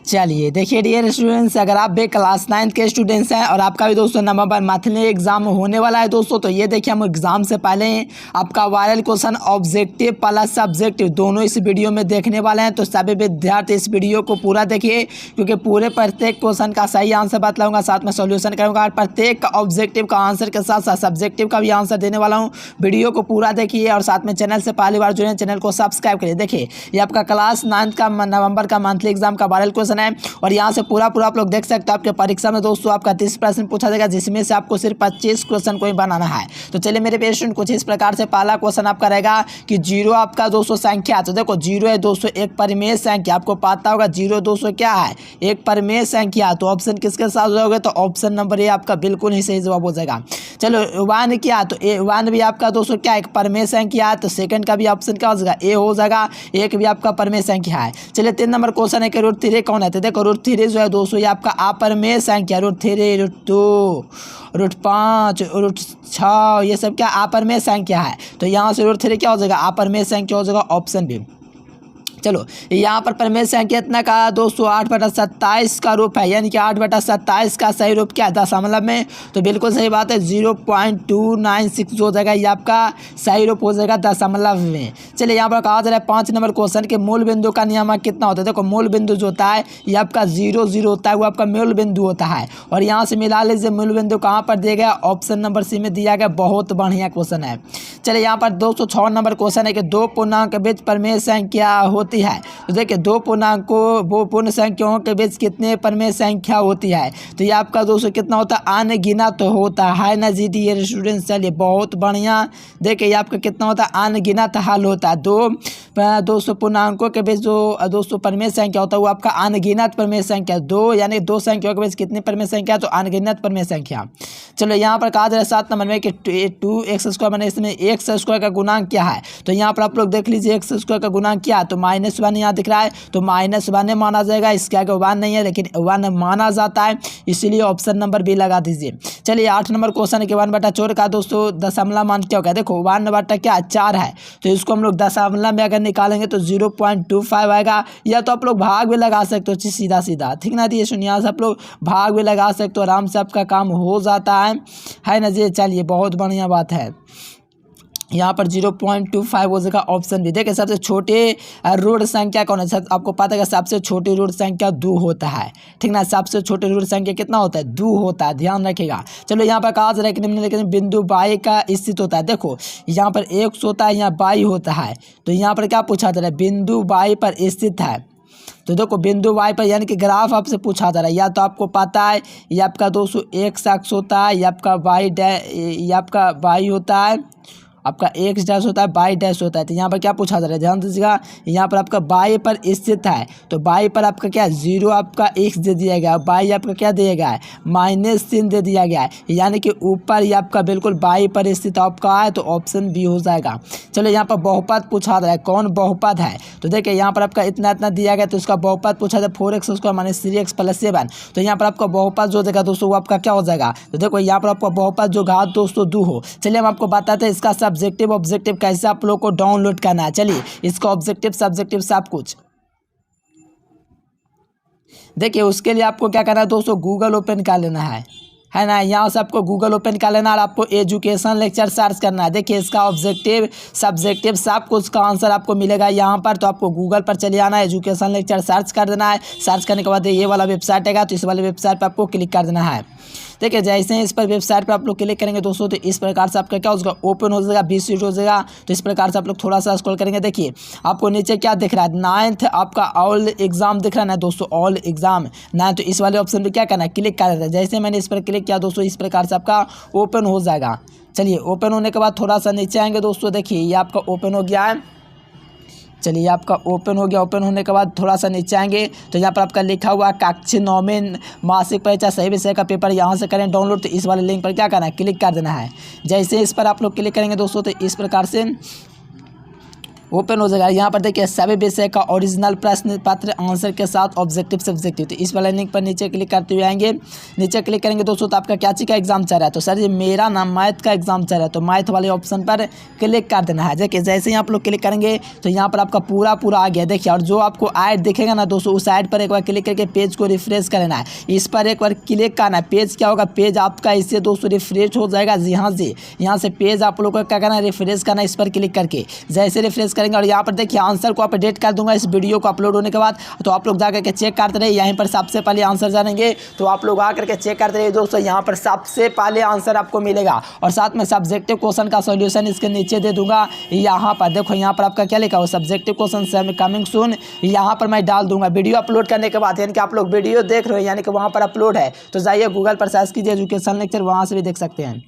चलिए देखिए dear students, अगर आप भी क्लास 9 के स्टूडेंट्स हैं और आपका भी दोस्तों नवंबर मंथली एग्जाम होने वाला है दोस्तों, तो ये देखिए हम एग्जाम से पहले आपका viral question objective plus subjective दोनों इस वीडियो में देखने वाले हैं। तो सभी विद्यार्थी इस वीडियो को पूरा देखिए, क्योंकि पूरे प्रत्येक क्वेश्चन का सही आंसर बतलाऊंगा, साथ में सॉल्यूशन करूंगा और प्रत्येक ऑब्जेक्टिव का आंसर के साथ साथ सब्जेक्टिव का भी आंसर देने वाला हूँ। वीडियो को पूरा देखिए और साथ में चैनल से पहली बार जुड़े चैनल को सब्सक्राइब करिए। देखिए ये आपका क्लास 9 का नवंबर का मंथली एग्जाम का वायरल क्वेश्चन है और यहाँ से पूरा आप लोग देख सकते हो। आपके परीक्षा में दोस्तों आपका 30 प्रश्न पूछा जाएगा, जिसमें से आपको सिर्फ 25 क्वेश्चन को ही बनाना है। तो चलिए मेरे पेशेंट कुछ इस प्रकार से पहला क्वेश्चन आपका रहेगा कि जीरो आपका दोस्तों संख्या। तो देखो जीरो है दोस्तों एक परिमेय संख्या, आपको पता होगा जीरो दोस्तों क्या है, एक परिमेय संख्या। तो ऑप्शन किसके साथ जाओगे, तो ऑप्शन नंबर ए आपका बिल्कुल ही सही जवाब हो जाएगा। चलो वन क्या, तो ए वन भी आपका दोस्तों क्या एक परिमेय संख्या है, तो सेकंड का भी ऑप्शन क्या हो जाएगा, ए हो जाएगा। एक भी आपका परिमेय संख्या है। चलिए 3 नंबर क्वेश्चन है कि रूट 3 कौन है। तो देखो रूट 3 जो है दोस्तों ये आपका अपरिमेय संख्या, रूट 3, रूट 2, रूट 5, रूट 6, ये सब क्या अपरिमेय संख्या है। तो यहाँ से रूट 3 क्या हो जाएगा, अपरिमेय संख्या हो जाएगा, ऑप्शन बी। चलो यहाँ पर परिमेय संख्या इतना का दोस्तों 8/27 का रूप है, यानी कि 8/27 का सही रूप क्या है, दशमलव में। तो बिल्कुल सही बात है, 0.296 जो हो जाएगा ये आपका सही रूप हो जाएगा दशमलव में। चलिए यहाँ पर कहा जा रहा है 5 नंबर क्वेश्चन के मूल बिंदु का नियामक कितना होता है। देखो मूल बिंदु जो होता है ये आपका 0, 0 होता है, वो आपका मूल बिंदु होता है। और यहाँ से मिला लीजिए मूल बिंदु कहाँ पर दिया गया, ऑप्शन नंबर सी में दिया गया। बहुत बढ़िया क्वेश्चन है। चलिए यहाँ पर 206 नंबर क्वेश्चन है कि दो पूर्णांक के बीच परिमेय संख्या होती है। तो देखिए दो पूर्णांकों वो पूर्ण संख्याओं के बीच कितने परिमेय संख्या होती है। तो ये आपका दोस्तों कितना होता है, अनगिनत होता है ना जी डियर स्टूडेंट्स। चलिए बहुत बढ़िया, देखिए ये आपका कितना होता है, अनगिनत हल होता है। दोस्तों पूर्णांकों के बीच जो दोस्तों परिमेय संख्या होता है वो आपका अनगिनत परिमेय संख्या, दो यानी दो संख्याओं के बीच कितनी परिमेय संख्या, तो अनगिनत परिमेय संख्या। चलो यहाँ पर कहा जा रहा है 7 नंबर में कि 2x² मैंने इसमें x² का गुणांक क्या है। तो यहाँ पर आप लोग देख लीजिए x² का गुणांक क्या है, तो -1 यहाँ दिख रहा है, तो -1 माना जाएगा। इसके आगे 1 नहीं है लेकिन 1 माना जाता है, इसीलिए ऑप्शन नंबर बी लगा दीजिए। चलिए 8 नंबर क्वेश्चन है कि 1/4 का दोस्तों दशमलव मान क्या होगा। देखो 1/4 है, तो इसको हम लोग दशमलव में अगर निकालेंगे तो 0.25 आएगा। या तो आप लोग भाग भी लगा सकते हो सीधा सीधा, ठीक ना। ये सुनिए यहाँ से आप लोग भाग भी लगा सकते हो, आराम से आपका काम हो जाता है ना जी। चलिए बहुत बढ़िया बात है। यहाँ पर 0.25 हो जाएगा, ऑप्शन भी। देखिए सबसे छोटे रूट संख्या कौन है, आपको पता है कि सबसे छोटी रूट संख्या 2 होता है, ठीक ना। सबसे छोटी रूट संख्या कितना होता है, 2 होता है, ध्यान रखिएगा। चलो यहाँ पर कहा जा रहा है कि निम्नलिखित बिंदु बाई का स्थित होता है। देखो यहाँ पर x होता है, यहाँ बाई होता है। तो यहाँ पर क्या पूछा जा रहा है, बिंदु बाई पर स्थित है। तो देखो बिंदु वाई पर यानी कि ग्राफ आपसे पूछा जा रहा है, या तो आपको पता है ये आपका दोस्तों x अक्ष होता है, या आपका वाई होता है, आपका x डैश होता है, बाई डैश होता है। तो यहाँ पर क्या पूछा जा रहा है, ध्यान दीजिएगा। यहाँ पर आपका बाई पर स्थित है, तो बाई पर आपका क्या 0 आपका x दे दिया गया है, बाई आपका क्या दिया गया है, -3 दे दिया गया है, यानी कि ऊपर ये आपका बिल्कुल बाई पर स्थित आपका है, तो ऑप्शन बी हो जाएगा। चलो यहाँ पर बहुपद पूछा जा रहा है, कौन बहुपद है। तो देखिए यहाँ पर आपका इतना दिया गया, तो इसका बहुपद पूछा जाए 4x² - 3x + 7। तो यहाँ पर आपका बहुपद जो देगा दोस्तों वो आपका क्या हो जाएगा। तो देखो यहाँ पर आपका बहुपद जो घात दोस्तों 2 हो। चलिए हम आपको बताते हैं इसका ऑब्जेक्टिव कैसे आप लोग को डाउनलोड करना है। चलिए इसका ऑब्जेक्टिव सब्जेक्टिव सब कुछ देखिए। उसके लिए आपको क्या करना है दोस्तों, गूगल ओपन कर लेना है ना। यहाँ से आपको गूगल ओपन कर लेना और आपको एजुकेशन लेक्चर सर्च करना है। देखिए इसका ऑब्जेक्टिव सब्जेक्टिव सब कुछ का आंसर आपको मिलेगा यहाँ पर। तो आपको गूगल पर चले आना है, एजुकेशन लेक्चर सर्च कर देना है। सर्च करने के बाद ये वाला वेबसाइट आएगा, तो इस वाले वेबसाइट पर आपको क्लिक कर देना है। देखिए जैसे ही इस पर वेबसाइट पर आप लोग क्लिक करेंगे दोस्तों, तो इस प्रकार से आपका क्या हो जाएगा, ओपन हो जाएगा, 20 सीट हो जाएगा। तो इस प्रकार से आप लोग थोड़ा सा स्क्रॉल करेंगे, देखिए आपको नीचे क्या दिख रहा है, 9th आपका ऑल एग्जाम दिख रहा है ना दोस्तों, ऑल एग्जाम 9। तो इस वाले ऑप्शन पर क्या करना है, क्लिक कर देना है। जैसे मैंने इस पर क्लिक किया दोस्तों, इस प्रकार से आपका ओपन हो जाएगा। चलिए ओपन होने के बाद थोड़ा सा नीचे आएंगे दोस्तों, देखिए ये आपका ओपन हो गया है। चलिए आपका ओपन हो गया। ओपन होने के बाद थोड़ा सा नीचे आएंगे, तो यहाँ पर आपका लिखा हुआ कक्षा 9 में मासिक परीक्षा सही विषय का पेपर यहाँ से करें डाउनलोड। तो इस वाले लिंक पर क्या करना है, क्लिक कर देना है। जैसे इस पर आप लोग क्लिक करेंगे दोस्तों, तो इस प्रकार से ओपन हो जाएगा। यहाँ पर देखिए सभी विषय का ओरिजिनल प्रश्न पत्र आंसर के साथ ऑब्जेक्टिव सब्जेक्टिव। तो इस वाले लिंक पर नीचे क्लिक करते हुए आएंगे, नीचे क्लिक करेंगे दोस्तों तो आपका क्या चीज़ का एग्जाम चल रहा है। तो सर ये मेरा नाम मैथ का एग्जाम चल रहा है, तो मैथ वाले ऑप्शन पर क्लिक कर देना है। देखिए जैसे ही आप लोग क्लिक करेंगे तो यहाँ पर आपका पूरा आ गया। देखिए और जो आपको ऐड दिखेगा ना दोस्तों, उस ऐड पर एक बार क्लिक करके पेज को रिफ्रेश करना है। इस पर एक बार क्लिक करना है। पेज क्या होगा, पेज आपका इससे दोस्तों रिफ्रेश हो जाएगा। यहाँ से पेज आप लोग को क्या करना है, रिफ्रेश करना है इस पर क्लिक करके। जैसे रिफ्रेश करेंगे और यहाँ पर देखिए आंसर को अपडेट कर दूंगा इस वीडियो को अपलोड होने के बाद। तो आप लोग जाकर के चेक करते रहिए। यहीं पर सबसे पहले आंसर जानेंगे तो आप लोग आकर के चेक करते रहिए दोस्तों। यहाँ पर सबसे पहले आंसर आपको मिलेगा और साथ में सब्जेक्टिव क्वेश्चन का सॉल्यूशन इसके नीचे दे दूंगा। यहाँ पर देखो, यहाँ पर आपका क्या लिखा हो, सब्जेक्टिव क्वेश्चन कमिंग सून, यहाँ पर मैं डाल दूंगा वीडियो अपलोड करने के बाद। यानी कि आप लोग वीडियो देख रहे हो यानी कि वहाँ पर अपलोड है, तो जाइए गूगल पर सर्च कीजिए एजुकेशन लेक्चर, वहाँ से भी देख सकते हैं।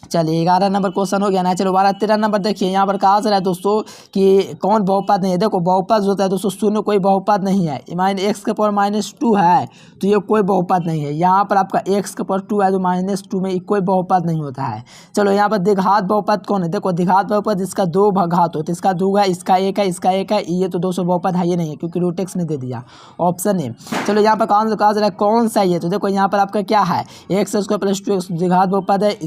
चलिए 11 नंबर क्वेश्चन हो गया ना। चलो 12-13 नंबर देखिए। यहाँ पर कहा जा रहा है दोस्तों कि कौन बहुपद नहीं है। देखो बहुपद होता है दोस्तों, शून्य कोई बहुपद नहीं है। एक्स के पावर -2 है तो ये कोई बहुपद नहीं है। यहाँ पर आपका एक्स के पावर 2 है तो -2 में कोई बहुपद नहीं होता है। चलो यहाँ पर द्विघात बहुपद कौन है। देखो द्विघात बहुपद इसका 2 घात होता है, इसका 2 है, इसका 1 है, इसका 1 है। ये तो दोस्तों बहुपद है ही नहीं है क्योंकि रूटेक्स ने दे दिया ऑप्शन है। चलो यहाँ पर कहा जा रहा है कौन सा ये, तो देखो यहाँ पर आपका क्या है, एक्स स्क्वायर + 2x द्विघात बहुपद है।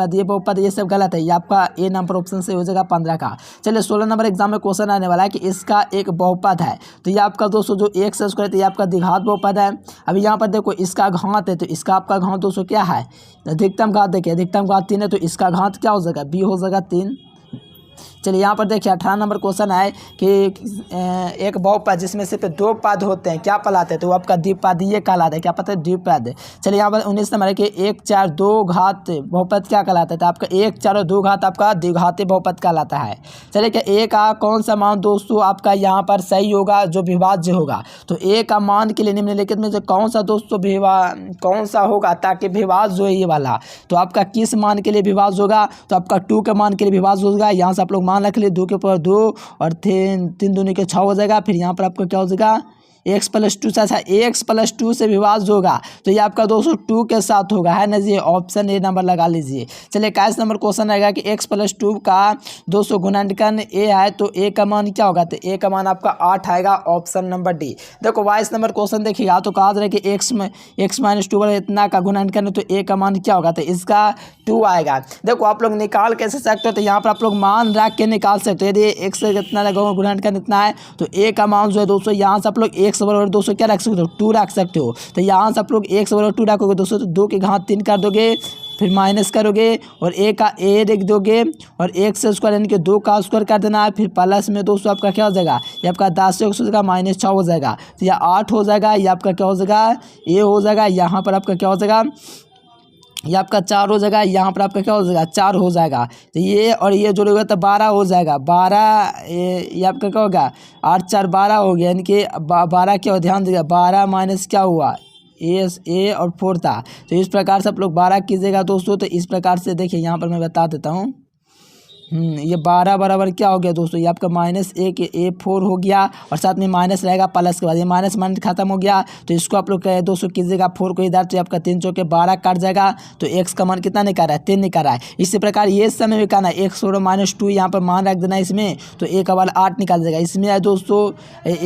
ये बहुपद ये सब गलत है। ये आपका ए नंबर ऑप्शन से हो जाएगा 15 का। चलिए 16 नंबर एग्जाम में क्वेश्चन आने वाला है कि इसका एक बहुपद है। तो ये आपका दोस्तों जो एक्स स्क्वायर है ये आपका द्विघात बहुपद है। अभी यहाँ पर देखो इसका घात है, तो इसका आपका घात दोस्तों क्या है, अधिकतम घात। देखिए अधिकतम घात 3 है तो इसका घात क्या हो जाएगा, बी हो जाएगा 3। चलिए यहाँ पर देखिए 18 नंबर क्वेश्चन है कि एक बहुपद जिसमें सिर्फ 2 पद होते हैं क्या कहलाते हैं, तो वो आपका द्विपदीय कहलाता है। क्या पता है, द्विपद। चलिए यहाँ पर 19 नंबर है कि 1, 4, 2 घात बहुपद क्या कहलाता है, तो आपका 1, 4 और 2 घात आपका द्विघाती बहुपद कहलाता है। चलिए क्या ए का कौन सा मान दोस्तों आपका यहाँ पर सही होगा, जो विभाज्य होगा। तो ए का मान के लिए निम्नलिखित में से कौन सा दोस्तों कौन सा होगा ताकि विभाज्य हो ये वाला, तो आपका किस मान के लिए विभाज्य होगा, तो आपका 2 के मान के लिए विभाज्य होगा। यहाँ से आप लोग मान रख लिए 2 के पावर 2 और 3 दूनी के 6 हो जाएगा। फिर यहाँ पर आपका क्या हो जाएगा, x + 2 से, अच्छा x + 2 से विभाज्य होगा तो ये आपका दोस्तों 2 के साथ होगा, है ना जी। ऑप्शन ए नंबर लगा लीजिए। चलिए 21 नंबर क्वेश्चन आएगा कि x + 2 का दोस्तों गुणनखंड a है तो a का मान क्या होगा, तो a का मान आपका 8 आएगा, ऑप्शन नंबर डी। देखो 22 नंबर क्वेश्चन देखिएगा तो कहा जा रहा है कि x - 2 इतना का गुणनखंड है तो a का मान क्या होगा, तो इसका 2 आएगा। देखो आप लोग निकाल कैसे सकते हो, तो यहाँ पर आप लोग मान रख के निकाल सकते हो। यदि x से कितना लगा गुणनखंड इतना है तो a का मान जो है दोस्तों यहाँ से आप लोग x बराबर दोस्तों क्या रख सकते हो, 2 रख सकते हो। तो यहाँ से आप लोग x बराबर 2 रखोगे दोस्तों तो 2 के घात 3 कर दोगे, फिर माइनस करोगे और a का a लिख दोगे और x स्क्वायर यानी कि 2 का स्क्वायर कर देना है। फिर प्लस में दोस्तों आपका क्या हो जाएगा, ये आपका 10 से x हो जाएगा -6 हो जाएगा, तो यह 8 हो जाएगा। ये आपका क्या हो जाएगा, a हो जाएगा। यहाँ पर आपका क्या हो जाएगा, ये आपका 4 हो जाएगा। यहाँ पर आपका क्या हो जाएगा, 4 हो जाएगा। तो ये और ये जोड़ेगा तो 12 हो जाएगा। 12 ये आपका क्या होगा, 8 4 12 हो गया, यानी कि 12 क्या हो, ध्यान दीजिएगा 12 माइनस क्या हुआ, ए और 4 था। तो इस प्रकार से आप लोग 12 कीजिएगा दोस्तों। तो इस प्रकार से देखिए यहाँ पर मैं बता देता हूँ। ये 12 बराबर क्या हो गया दोस्तों, ये आपका -1 A4 हो गया और साथ में माइनस रहेगा प्लस के बाद, ये माइनस खत्म हो गया। तो इसको आप लोग दोस्तों कीजिएगा 4 को इधर, तो आपका 3 चौके 12 कट जाएगा। तो x का मान कितना निकाल रहा है, 3 निकाल रहा है। इसी प्रकार ये समय भी करना है, x और -2 यहाँ पर मान रख देना इसमें, तो a का मान 8 निकाल जाएगा। इसमें है दोस्तों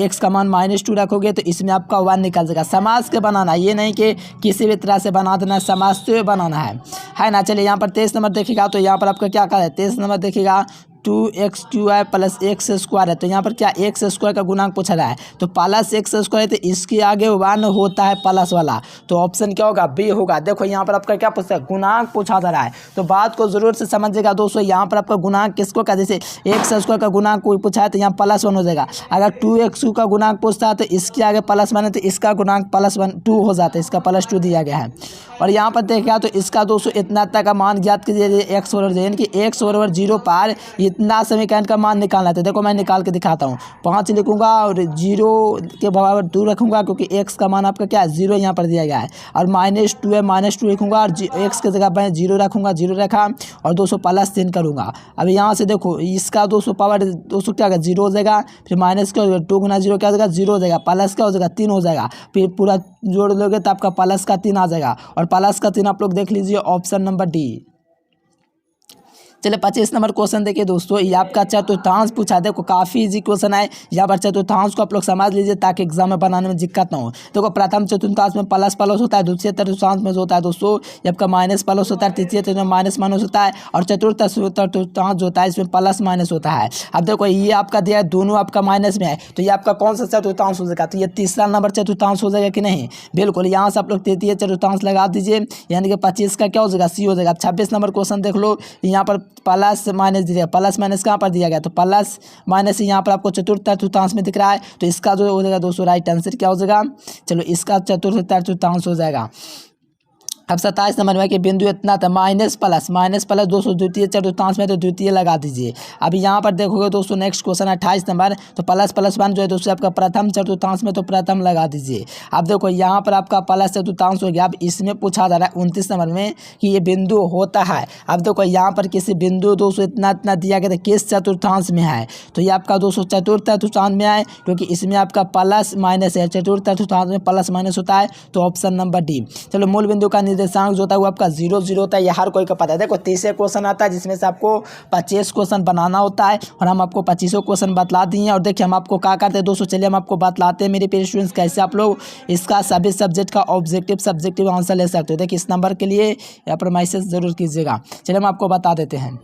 x का मान -2 रखोगे तो इसमें आपका 1 निकाल जाएगा। समास के बनाना, ये नहीं कि किसी भी तरह से बना देना, समास से बनाना है ना। चलिए यहाँ पर 23 नंबर देखिएगा तो यहाँ पर आपका क्या कहा है, 23 नंबर देखिएगा 2x² + x² है। तो यहाँ पर क्या x² का गुणांक पूछा रहा है, तो +x² है तो इसके आगे 1 होता है प्लस वाला, तो ऑप्शन क्या होगा, बी होगा। देखो यहाँ पर आपका क्या पूछा है, गुणांक पूछा जा रहा है, तो बात को जरूर से समझिएगा दोस्तों। यहाँ पर आपका गुणांक किसको का, जैसे x² का गुणांक कोई पूछा है तो यहाँ +1 हो जाएगा। अगर 2x का गुणांक पूछता है तो इसके आगे +1 है तो इसका गुणांक +2 हो जाता है, इसका +2 दिया गया है। और यहाँ पर देखिएगा तो इसका दोस्तों इतना तक का मान ज्ञात कीजिए, x बराबर यानी कि x बराबर 0 पर इतना समीकरण का मान निकालना है। तो देखो मैं निकाल के दिखाता हूँ, 5 लिखूंगा और 0 के बराबर 2 रखूंगा क्योंकि x का मान आपका क्या है, 0 यहाँ पर दिया गया है। और -2 है, -2 लिखूंगा और x की जगह मैं 0 रखूंगा, 0 रखा और 200 +3 करूंगा। अब यहाँ से देखो इसका 200 पावर 200 क्या होगा, 0 हो जाएगा। फिर माइनस क्या हो जाएगा, 2 × 0 क्या हो जाएगा, 0 हो जाएगा। प्लस क्या हो जाएगा, 3 हो जाएगा। फिर पूरा जोड़ लोगे तो आपका +3 आ जाएगा और +3 आप लोग देख लीजिए, ऑप्शन नंबर डी। चलिए 25 नंबर क्वेश्चन देखिए दोस्तों, ये आपका चतुर्थांश पूछा है। देखो काफ़ी इजी क्वेश्चन है, यहाँ पर चतुर्थांश को आप लोग समझ लीजिए ताकि एग्जाम में बनाने में दिक्कत ना हो। देखो प्रथम चतुर्थांश में प्लस प्लस होता है, द्वितीय चतुर्थांश में जो होता है दोस्तों ये आपका माइनस प्लस होता है, तृतीय चतुर्थांश में माइनस माइनस होता है, और चतुर्थ चतुर्थांश जो होता है इसमें प्लस माइनस होता है। अब देखो ये आपका दिया है, दोनों आपका माइनस में है, तो ये आपका कौन सा चतुर्थांश हो जाएगा, तो ये तीसरा नंबर चतुर्थांश हो जाएगा कि नहीं, बिल्कुल। यहाँ से आप लोग तृतीय चतुर्थांश लगा दीजिए, यानी कि 25 का क्या हो जाएगा, सी हो जाएगा। 26 नंबर क्वेश्चन देख लो, यहाँ पर प्लस माइनस दिया, प्लस माइनस कहाँ पर दिया गया, तो प्लस माइनस यहाँ पर आपको चतुर्थ चतुर्थांश में दिख रहा है, तो इसका जो हो जाएगा दोस्तों राइट आंसर क्या हो जाएगा, चलो इसका चतुर्थ चतुर्थांश हो जाएगा। अब 27 नंबर में कि बिंदु इतना था, माइनस प्लस दोस्तों द्वितीय चतुर्थांश में तो द्वितीय लगा दीजिए। अब यहाँ पर देखोगे दोस्तों नेक्स्ट क्वेश्चन 28 नंबर, तो प्लस प्लस वन जो है दोस्तों आपका प्रथम चतुर्थांश में तो प्रथम लगा दीजिए। अब देखो यहाँ पर आपका प्लस चतुर्थांश हो गया। अब इसमें पूछा जा रहा है 29 नंबर में कि ये बिंदु होता है। अब देखो यहाँ पर किसी बिंदु दोस्तों इतना इतना दिया गया था, किस चतुर्थांश में है, तो ये आपका दोस्तों चतुर्थ चतुर्थांश में है, क्योंकि इसमें आपका प्लस माइनस है, चतुर्थ चतुर्थांश में प्लस माइनस होता है, तो ऑप्शन नंबर डी। चलो मूल बिंदु का निर्देशांक जो होता है वो आपका 0 0 होता है, ये हर कोई का पता है। देखो 30 क्वेश्चन आता है जिसमें से आपको 25 क्वेश्चन बनाना होता है, और हम आपको 25 क्वेश्चन बतला दिए हैं। और देखिए हम आपको क्या करते हैं दोस्तों, चलिए हम आपको बतलाते हैं मेरे प्यारे स्टूडेंट्स कैसे आप लोग इसका सभी सब्जेक्ट का ऑब्जेक्टिव आंसर ले सकते हो। देखिए इस नंबर के लिए यहाँ पर मैसेज जरूर कीजिएगा। चलिए हम आपको बता देते हैं।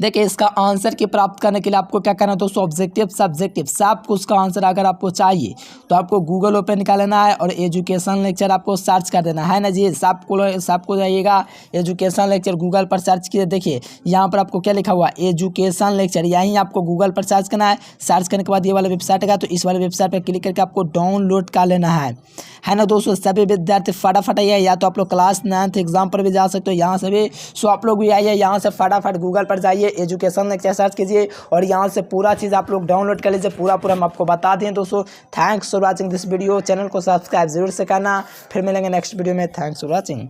देखिए इसका आंसर की प्राप्त करने के लिए आपको क्या करना है दोस्तों, ऑब्जेक्टिव सब्जेक्टिव सब कुछ का आंसर अगर आपको चाहिए तो आपको गूगल ओपन कर लेना है और एजुकेशन लेक्चर आपको सर्च कर देना है ना जी। सबको जाइएगा एजुकेशन लेक्चर गूगल पर सर्च कीजिए। देखिए यहाँ पर आपको क्या लिखा हुआ है, एजुकेशन लेक्चर, यहीं आपको गूगल पर सर्च करना है। सर्च करने के बाद ये वाला वेबसाइट आएगा, तो इस वाले वेबसाइट पर क्लिक करके आपको डाउनलोड कर लेना है ना दोस्तों। सभी विद्यार्थी फटाफट आइए, या तो आप लोग क्लास 9th एग्जाम पर भी जा सकते हो, यहाँ से भी सो आप लोग भी आइए, यहाँ से फटाफट गूगल पर जाइए, एजुकेशन लेक्चर सर्च कीजिए और यहाँ से पूरा चीज़ आप लोग डाउनलोड कर लीजिए। पूरा हम आपको बता दें दोस्तों। Thanks for watching this video. Channel को सब्सक्राइब जरूर से करना। फिर मिलेंगे नेक्स्ट वीडियो में। Thanks for watching.